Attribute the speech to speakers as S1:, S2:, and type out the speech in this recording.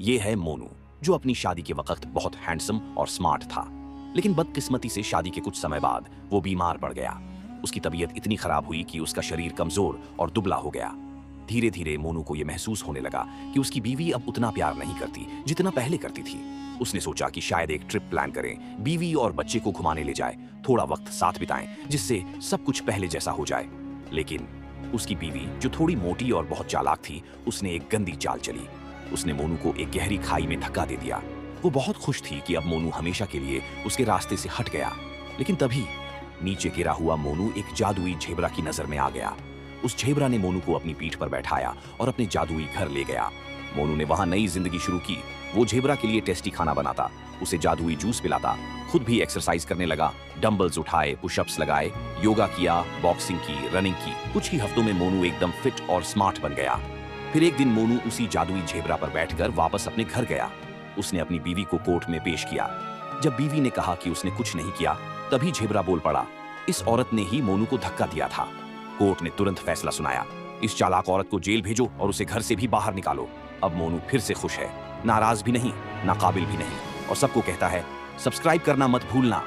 S1: ये है मोनू, जो अपनी शादी के वक्त बहुत हैंडसम और स्मार्ट था। लेकिन बदकिस्मती से शादी के कुछ समय बाद वो बीमार पड़ गया। उसकी तबीयत इतनी खराब हुई कि उसका शरीर कमजोर और दुबला हो गया। धीरे धीरे मोनू को यह महसूस होने लगा कि उसकी बीवी अब उतना प्यार नहीं करती जितना पहले करती थी। उसने सोचा कि शायद एक ट्रिप प्लान करें, बीवी और बच्चे को घुमाने ले जाए, थोड़ा वक्त साथ बिताएं, जिससे सब कुछ पहले जैसा हो जाए। लेकिन उसकी बीवी, जो थोड़ी मोटी और बहुत चालाक थी, उसने एक गंदी चाल चली। उसने मोनू को एक गहरी खाई में धक्का दे दिया। वो बहुत खुश थी कि अब मोनू हमेशा के लिए उसके रास्ते से हट गया। लेकिन तभी नीचे गिरा हुआ मोनू एक जादुई झेबरा की नजर में आ गया। उस झेबरा ने मोनू को अपनी पीठ पर बैठाया और अपने जादुई घर ले गया। मोनू ने वहां नई जिंदगी शुरू की। वो झेबरा के लिए टेस्टी खाना बनाता, उसे जादुई जूस पिलाता, खुद भी एक्सरसाइज करने लगा, डंबल्स उठाए, पुशअप्स लगाए, योगा किया, बॉक्सिंग की, रनिंग की। कुछ ही हफ्तों में मोनू एकदम फिट और स्मार्ट बन गया। फिर एक दिन मोनू उसी जादुई झेबरा पर बैठकर वापस अपने घर गया। उसने अपनी बीवी को कोर्ट में पेश किया। जब बीवी ने कहा कि उसने कुछ नहीं किया, तभी झेबरा बोल पड़ा, इस औरत ने ही मोनू को धक्का दिया था। कोर्ट ने तुरंत फैसला सुनाया, इस चालाक औरत को जेल भेजो और उसे घर से भी बाहर निकालो। अब मोनू फिर से खुश है, नाराज भी नहीं, नाकाबिल भी नहीं, और सबको कहता है सब्सक्राइब करना मत भूलना।